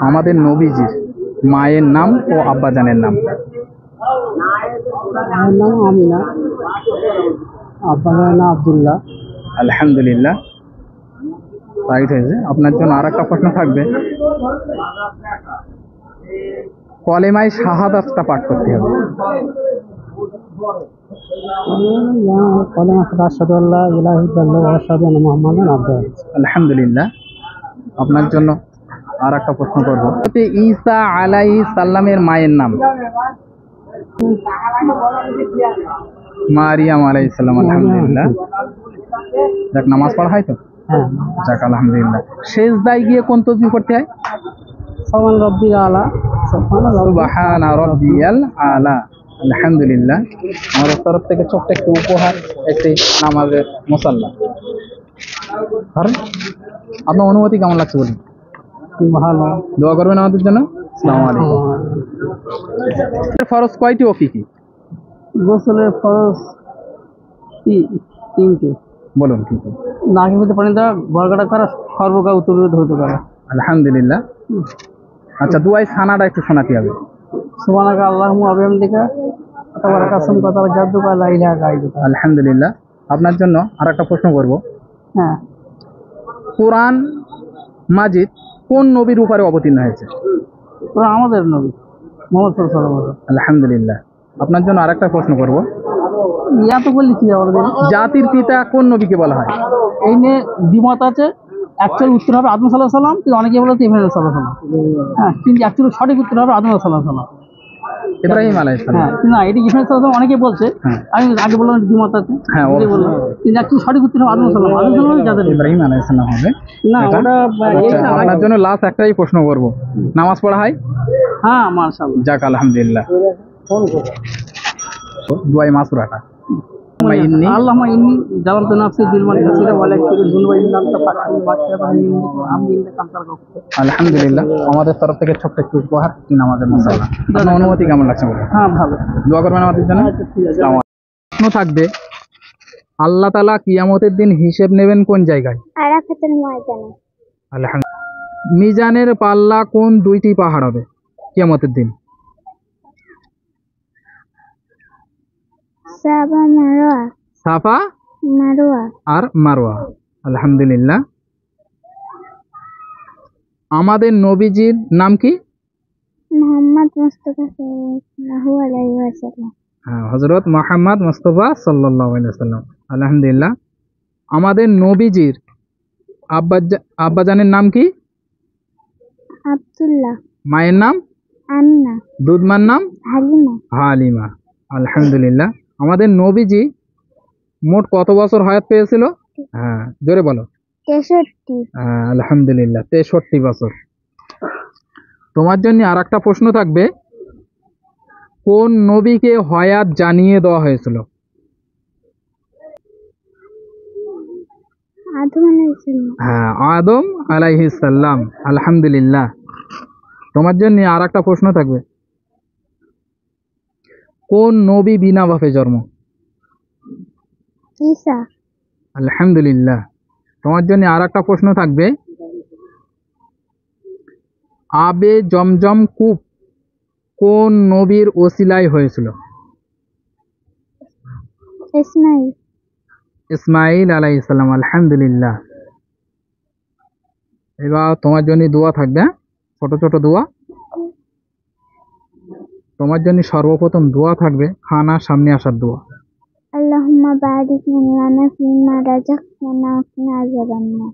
আমাদের নবীজির মায়ের নাম ও আব্বাজানের নাম। মায়ের নাম আমিনা, আব্বাজানের নাম আব্দুল্লাহ। আলহামদুলিল্লাহ, রাইট হয়েছে। আপনার জন্য আর একটা প্রশ্ন থাকবে, কলেমায় শাহাদাতটা পাঠ করতে হবে। আলহামদুলিল্লাহ, আপনার জন্য আর একটা প্রশ্ন করবো, ঈসা আলাইহিস সালামের মায়ের নাম। মারিয়াম আলাইহিস সালাম। আলহামদুলিল্লাহ, যাক নামাজ পড়া হয় তো? হ্যাঁ। যাক আলহামদুলিল্লাহ। সেজদায় গিয়ে কোন তাসবিহ পড়তে হয়? সুবহান রাব্বিল আলা, সুবহানা রাব্বিয়াল আলা। আলহামদুলিল্লাহ, আমাদের তরফ থেকে ছোট্ট একটি উপহার, একটি নামাজের মুসাল্লা। আপনার অনুমতি কেমন লাগছে বলুন? ভালো। দোয়া করবেন আমাদের জন্য। আসসালামু আলাইকুম। ফরজ কয়টি ও কি কি? গোসলের ফরজ তিনটি। বলুন কি কি? নাকের মধ্যে পানি দেওয়া, গড়গড়া করা, সর্বগা উত্তোলিত ধৌত করা। আলহামদুলিল্লাহ। আচ্ছা, দুয়ায় সানাটা একটু শোনাতে হবে। সুবহানাকা আল্লাহুম্মা ওয়া বিহামদিকা তাবারাকা ইসমুকা ওয়া তাআলা জাদ্দুকা লা ইলাহা গায়রুকা। আলহামদুলিল্লাহ, আপনার জন্য আর একটা প্রশ্ন করব। হ্যাঁ। কোরআন মাজিদ কোন নবীর উপরে অবতীর্ণ হয়েছে? ওরা আমাদের নবী মুহাম্মদ সাল্লাল্লাহু আলাইহি ওয়াসাল্লাম। আলহামদুলিল্লাহ, আপনার জন্য আর একটা প্রশ্ন করব। ইয়া তো বললি কি আমাদের জাতির পিতা কোন নবীকে বলা হয়? এই নিয়ে দ্বিমত আছে। অ্যাকচুয়াল উত্তর হবে আদম সাল্লাল্লাহু আলাইহি ওয়াসাল্লাম, কিন্তু অনেকে বলে ইব্রাহিম সাল্লাল্লাহু আলাইহি ওয়াসাল্লাম। হ্যাঁ, কিন্তু অ্যাকচুয়ালি সঠিক উত্তর হবে আদম সাল্লাল্লাহু আলাইহি ওয়াসাল্লাম, ইব্রাহিম আলাইহিস সালাম। হ্যাঁ, না এটা ইব্রাহিম সাল্লাল্লাহু আলাইহি ওয়াসাল্লাম অনেকে বলছে। আমি আগে বললাম দ্বিমত আছে। হ্যাঁ, ওটাই বললাম, কিন্তু অ্যাকচুয়ালি সঠিক উত্তর হবে আদম সাল্লাল্লাহু আলাইহি ওয়াসাল্লাম। আদম সাল্লাল্লাহু ইব্রাহিম আলাইহিস সালাম হবে না, ওটা আচ্ছা, আপনার জন্য লাস্ট একটাই প্রশ্ন করব। নামাজ পড়া হয়? হ্যাঁ, মাশাআল্লাহ। যাক আলহামদুলিল্লাহ। দুয়াই মাসুরাটা, আল্লাহুম্মা ইন্নী জালামতু নাফসি যুলমান কাসীরা ওয়া লা ইয়াগফিরুয যুনুবা ইল্লা আনতা ফাগফির ওয়াগফির লিল মুযনিবিন ইন্নাকা আনতাল গফুর। আলহামদুলিল্লাহ, আমাদের তরফ থেকে ছোট্ট একটু উপহার, কি নামাজের মুসাল্লা। আপনার অনুমতি কেমন লাগছে বলুন? হ্যাঁ, ভালো। দোয়া করবেন আমাদের জন্য। আসসালামু আলাইকুম। প্রশ্ন থাকবে, আল্লাহ তাআলা কিয়ামতের দিন হিসেব নেবেন কোন জায়গায়? আরাফাতের ময়দানে। আলহামদুলিল্লাহ। মিজানের পাল্লা কোন দুইটি পাহাড় হবে কিয়ামতের দিন? সাফা মারওয়া। সাফা মারওয়া আর মারওয়া। আলহামদুলিল্লাহ। আমাদের নবীজির নাম কি? মুহাম্মদ মুস্তাফা সাল্লাল্লাহু আলাইহি ওয়াসাল্লাম। হ্যাঁ, হযরত মুহাম্মদ মুস্তাফা সাল্লাল্লাহু আলাইহি ওয়াসাল্লাম। আলহামদুলিল্লাহ। আমাদের নবীজির আব্বাজানের নাম কি? আব্দুল্লাহ। মায়ের নাম? আমিনা। দুধমার নাম? হালিমা। হালিমা। আলহামদুলিল্লাহ। আমাদের নবীজি মোট কত বছর হায়াত পেয়েছিল? হ্যাঁ, জোরে বলো। 63। হ্যাঁ, আলহামদুলিল্লাহ, 63 বছর। তোমার জন্য আর একটা প্রশ্ন থাকবে, কোন নবীকে হায়াত জানিয়ে দেওয়া হয়েছিল? আদম আলাইহিস সালাম। হ্যাঁ, আদম আলাইহিস সালাম। আলহামদুলিল্লাহ। তোমার জন্য আর একটা প্রশ্ন থাকবে, কোন নবী বিনা বাপে জন্ম? ঈসা। আলহামদুলিল্লাহ। তোমার জন্য আর একটা প্রশ্ন থাকবে, আবে জমজম কূপ কোন নবীর ওসিলায় হয়েছিল? ইসমাঈল। ইসমাঈল আলাইহিস সালাম। আলহামদুলিল্লাহ। এবার তোমার জন্য দোয়া থাকবে, ছোট ছোট দোয়া। তোমার জন্য সর্বপ্রথম দোয়া থাকবে খানা সামনে আসার দোয়া। আল্লাহুম্মা বারিক লানা ফিমা রাযাকতানা ওয়া কিনা আযাবান নার।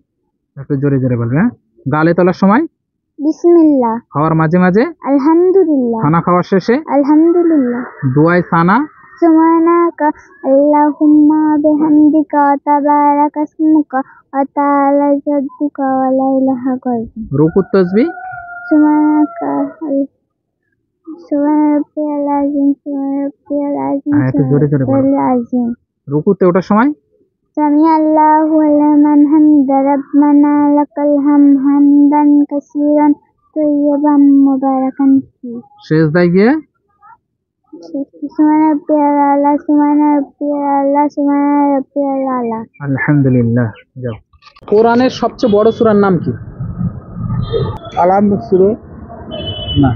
একটু জোরে জোরে বলবে। হ্যাঁ, গালে তোলার সময় বিসমিল্লাহ। খাওয়ার মাঝে মাঝে আলহামদুলিল্লাহ। খানা খাওয়ার শেষে আলহামদুলিল্লাহ। দোয়ায় সানা। সুবহানাকা আল্লাহুম্মা বিহামদিকা ওয়া তাবারাকা ইসমুকা ওয়া তাআলা জাদ্দুকা ওয়া লা ইলাহা গায়রুক। রুকুত তাসবিহ। সুবহানাকা সুবহান রাব্বিয়াল আযীম সুবহান রাব্বিয়াল আযীম একটু জোরে জোরে বলো। সুবহানাল আযীম। রুকুতে ওঠার সময় সামি আল্লাহু লিমান হামিদা রাব্বানা লাকাল হামদান কাসীরান তাইয়্যিবান মুবারাকান ফি। সেজদায় গিয়ে সুবহান রাব্বিয়াল আলা সুবহান রাব্বিয়াল আলা সুবহান রাব্বিয়াল আলা। আলহামদুলিল্লাহ। যাও। কোরআনের সবচেয়ে বড় সূরার নাম কি? কালাম সূরা না।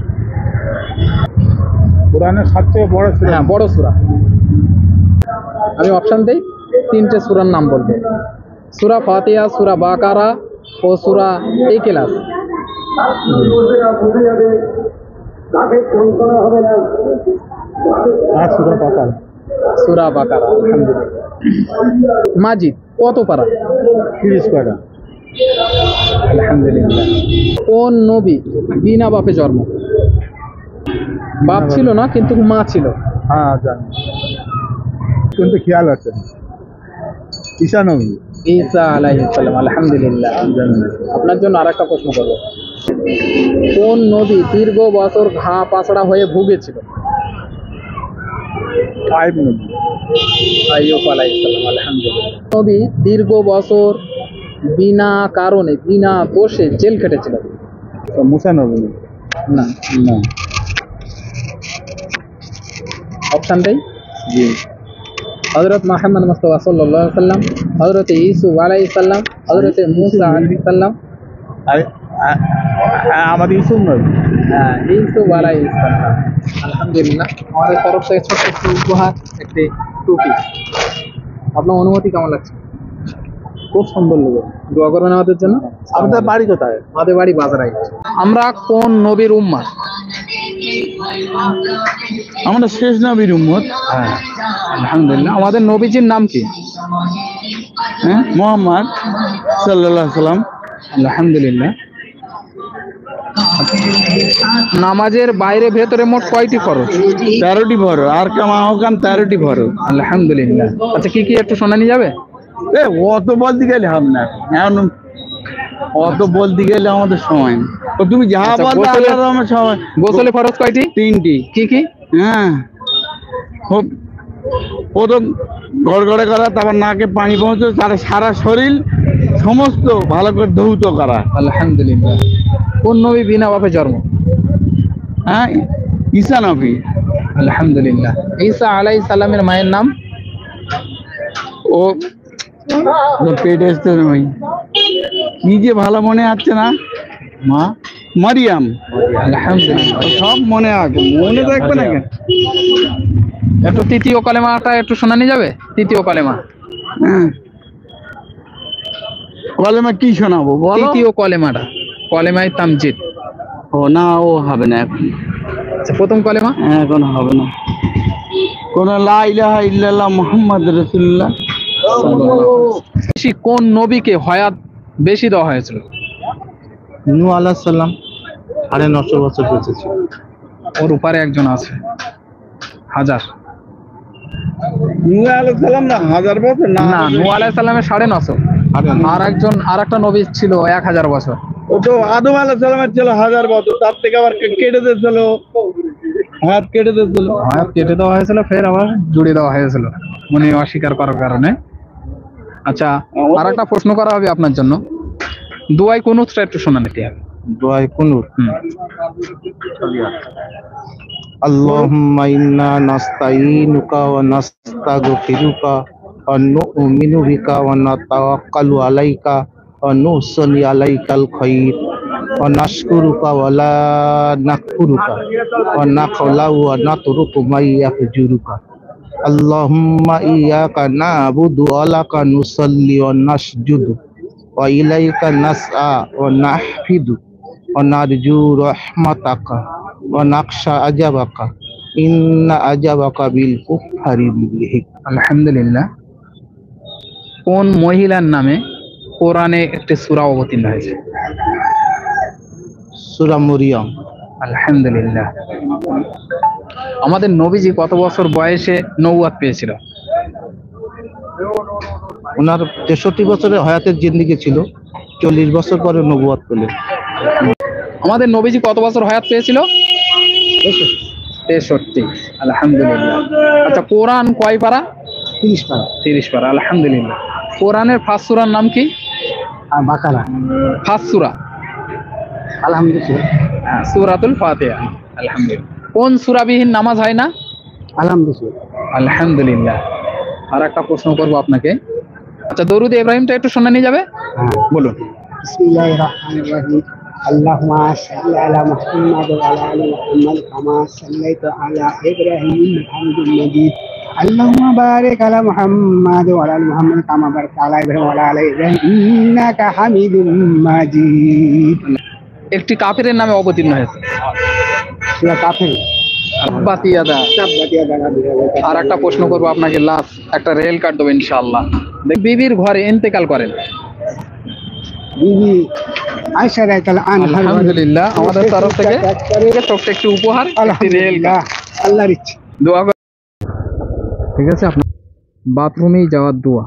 কোরআনের সবচেয়ে বড় সূরা। হ্যাঁ, বড় সূরা। আমি অপশন দেই, 3টে সূরার নাম বলবো। সূরা ফাতিহা, সূরা বাকারা ও সূরা ইখলাস। আর সূরা বাকারা। সূরা বাকারা, আলহামদুলিল্লাহ। মাজিদ কত পারা? 30 পারা। আলহামদুলিল্লাহ। কোন নবী বিনা বাপে জন্ম? বাপ ছিল না, কিন্তু মা ছিল। হ্যাঁ জানি, কিন্তু খেয়াল আছে। ঈসা নবী। ঈসা আলাইহিস সালাম, আলহামদুলিল্লাহ। আপনার জন্য আরেকটা প্রশ্ন করব। কোন নবী দীর্ঘ বছর ঘা পাছড়া হয়ে ভুগেছিল? আইব নবী। আইয়ুব আলাইহিস সালাম, আলহামদুলিল্লাহ। নবী দীর্ঘ বছর বিনা কারণে, বিনা দোষে জেল খেটেছিল? মুসা নবী। না। না। অপশন দেই। জি। হযরত মুহাম্মদ মুস্তাফা সাল্লাল্লাহু আলাইহি সাল্লাম, হযরত ইউসুফ আলাইহিস সালাম, হযরত মুসা আলাইহিস সালাম। আমাদের ইউসুফ নবী। হ্যাঁ, ইউসুফ আলাইহিস সালাম। আলহামদুলিল্লাহ। আমাদের তরফ থেকে ছোট্ট একটি উপহার, একটি টুপি। আপনার অনুমতি কেমন লাগছে? খুব সুন্দর লোক। দোয়া করবেন আমাদের জন্য। আপনাদের বাড়ি কোথায়? আমাদের বাড়ি বাজারাই। আমরা কোন নবীর উম্মাহ? আমরা শেষ নবীর উম্মত। হ্যাঁ, আলহামদুলিল্লাহ। আমাদের নবীজির নাম কি? হ্যাঁ, মুহাম্মদ সাল্লাল্লাহু আলাইহি সাল্লাম। আলহামদুলিল্লাহ। নামাজের বাইরে ভেতরে মোট কয়টি ফরজ? 13টি ফরজ। আর কামা হকাম 13টি ফরজ। আলহামদুলিল্লাহ। আচ্ছা, কি কি একটু শোনানি যাবে? অত বলতে গেলে হবে না, এখন অত বলতে গেলে আমাদের সময় নেই। তো তুমি যা আচ্ছা, বলতে আমার সময়। গোসলে ফরজ কয়টি? 3টি। কি কি? হ্যাঁ, খুব প্রথম গড়গড়ে করা, তারপর নাকে পানি পৌঁছে, তার সারা শরীর সমস্ত ভালো করে ধৌত করা। আলহামদুলিল্লাহ। কোন নবী বিনা বাপে জন্ম? হ্যাঁ, ঈসা নবী। আলহামদুলিল্লাহ। ঈসা আলাইহিস সালামের মায়ের নাম? ও পেটে এসতে নই, কি যে ভালো মনে আছে না, মা মারিয়াম। আলহামদুলিল্লাহ। সব মনে আছে, মনে থাকবে না কেন? একটু তৃতীয় কালেমাটা একটু শোনানি যাবে? তৃতীয় কালেমা। হ্যাঁ, কলেমা কি শোনাবো বলো? তৃতীয় কলেমাটা, কলেমায়ে তামজিদ। ও না, ও হবে না এখন। আচ্ছা, প্রথম কলেমা? এখন হবে না। কোন লা ইলাহা ইল্লাল্লাহ মুহাম্মাদুর রাসূলুল্লাহ। কোন নবীকে হায়াত বেশি দেওয়া হয়েছিল? নূহ আলাইহিস সালাম 950 বছর বেঁচে ছিল। ওর উপরে একজন আছে, হাজার। নূহ আলাইহিস সালাম না 1000 বছর না, না, নূহ আলাইহিস সালামের 950। আর একটা নবী ছিল 1000 বছর। ও তো আদম আলাইহিস সালামের ছিল 1000 বছর, তার থেকে আবার কেটে দিয়েছিল, হাত কেটে দিয়েছিল। হায়াত কেটে দেওয়া হয়েছিল, ফের আবার জুড়ে দেওয়া হয়েছিল উনি অস্বীকার করার কারণে। আচ্ছা, আর একটা প্রশ্ন করা হবে আপনার জন্য। দুআই কুনুতটা একটু শোনা নিতে হবে। দোয়ায়ে কুনুত। আল্লাহুম্মা ইন্না নাস্তাইনুকা ওয়া নাস্তাগফিরুকা ওয়া নু'মিনু বিকা ওয়া নাতাওয়াক্কালু আলাইকা ওয়া নুসল্লি আলাইকাল খায়র ওয়া নাশকুরুকা ওয়া লা নাকফুরুকা ওয়া নাখলাউ ওয়া নাতরুকু মা ইয়াহজুরুকা। আল্লাহুম্মা ইyyaka না'বুদু ওয়া লাকা নুসাল্লি ওয়া নাসজুদু ওয়া ইলাইকা নাসআ ওয়া নাহফিদু ওয়া নারজু রাহমাতাকা ওয়া নাখশা আজাবাকা ইন্না আজাবাকা বিল কুফারি বিল। আলহামদুলিল্লাহ। কোন মহিলার নামে কোরআনে একটি সূরা অবতীর্ণ হয়েছে? সূরা মরিয়ম। আলহামদুলিল্লাহ। আমাদের নবীজি কত বছর বয়সে নবুয়ত পেয়েছিল? ওনার 63 বছরের হায়াতের জিন্দেগি ছিল, 40 বছর পরে নবুয়ত পেলেন। আমাদের নবীজি কত বছর হায়াত পেয়েছিল? 63। আলহামদুলিল্লাহ। আচ্ছা, কোরআন কয় পারা? 30 পারা। 30 পারা, আলহামদুলিল্লাহ। কোরআনের ফার্স্ট সূরার নাম কি? বাকারা। ফার্স্ট সূরা? আলহামদুলিল্লাহ। হ্যাঁ, সূরাতুল ফাতিহা। আলহামদুলিল্লাহ। কোন সূরাবিহীন নামাজ হয় না? আলহামদুলিল্লাহ। আলহামদুলিল্লাহ। আর একটা প্রশ্ন করবো আপনাকে। আচ্ছা, দরুদ ইব্রাহিমটা একটু শোনানি যাবে? হ্যাঁ, বলুন। বিসমিল্লাহির রহমানির রহিম اللهم صل على محمد وعلى ال محمد كما صليت على ابراهيم انك حميد مجيد اللهم بارك على محمد وعلى ال محمد كما باركت على ابراهيم وعلى ال ابراهيم انك حميد مجيد একটি কাফিরের নামে অবতীর্ণ হয়েছে। সূরা কাফির তাব্বাত ইয়াদা। আর একটা প্রশ্ন করবো আপনাকে, লাস্ট একটা রেল কার্ড দেবো ইনশাআল্লাহ। বিবির ঘরে ইন্তেকাল করেন, বিবি আয়েশা রাদিয়াল্লাহু আনহা আলহামদুলিল্লাহ আমাদের তরফ থেকে ছোট্ট একটি উপহার, একটি রেল কার্ড। আল্লাহর ইচ্ছা। দোয়া করেন। ঠিক আছে, আপনার বাথরুমেই যাওয়ার দোয়া।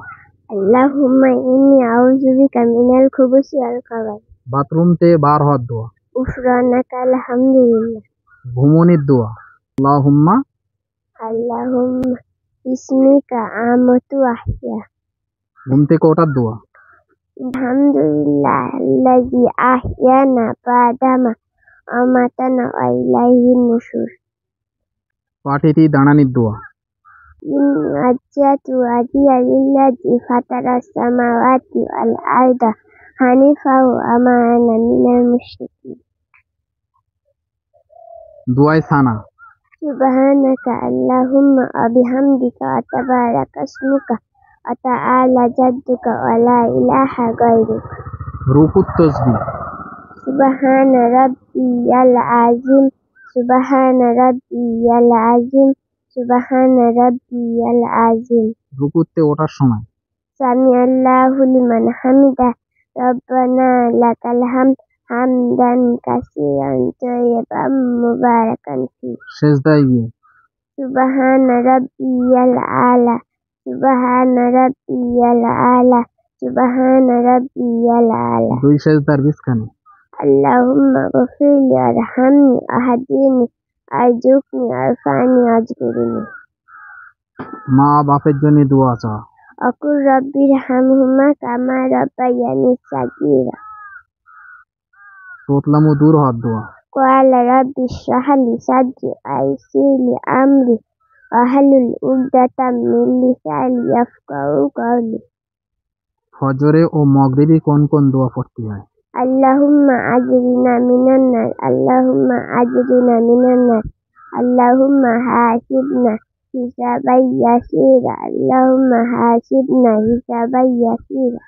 আল্লাহুম্মা ইন্নী আউযু বিকা মিনাল খুবুসি ওয়াল খাবাইস। বাথরুম থেকে বার হওয়ার দোয়া। গুফরানাকা আলহামদুলিল্লাহ। ঘুমনির দোয়া। আল্লাহুম্মা বিসমিকা আমাতু আহইয়া। ঘুম থেকে ওঠার দোয়া। আলহামদুলিল্লাহ আল্লাযী আহইয়ানা বাদামা আমাতানা ওয়া ইলাইহিন নুশুর। পাটিতে দাঁড়ানির দোয়া। ওয়াজ্জাহতু ওয়াজহিয়া লিল্লাযী ফাতারাস সামাওয়াতি ওয়াল আরদা হানিফাও ওয়া মা আনা মিনাল মুশরিকিন। দোয়ায় সানা। সুবহানাকা আল্লাহুম্মা ওয়া বিহামদিকা ওয়া তাবারাকা ইসমুকা ওয়া তাআলা জাদ্দুকা ওয়া লা ইলাহা গায়রুক। রুকুত তাসবিহ। সুবহানা রাব্বিয়াল আযীম সুবহানা রাব্বিয়াল আযীম সুবহানা রাব্বিয়াল আযীম। রুকুতে ওঠার সময়। সামি আল্লাহু লিমান হামিদা রব্বানা লাকাল হামদ হামদান কাসীরান তাইয়্যিবান মুবারাকান ফি। সেজদায় গিয়ে। সুবহানা রাব্বিয়াল আলা সুবহানা রাব্বিয়াল আলা সুবহানা রাব্বিয়াল আলা। দুই সেজদার বিছখানে। আল্লাহুম্মা গফিরলি ওয়ারহামনি ওয়াহদিনি আরজুকনি ওয়ারফা'নি ওয়াজবুরনি। মা বাপের জন্য দোয়া চাওয়া। আকুর রাব্বিরহামহুমা কামা রাব্বায়ানি সাগীরা। তোতলামু দূর হওয়ার দোয়া। ক্বালা রাব্বি ইশরাহ লি সাদরি ওয়াইসির লি আমরি ওয়াহলুল উকদাতাম মিন লিসানি ইয়াফকাহু কাওলি। ফজরে ও মাগরিবে কোন কোন দোয়া পড়তে হয়? আল্লাহুম্মা আজরিনা মিনান নার আল্লাহুম্মা আজরিনা মিনান নার আল্লাহুম্মা হাসিবনা হিসাবান ইয়াসীরা আল্লাহুম্মা হাসিবনা হিসাবান ইয়াসীরা।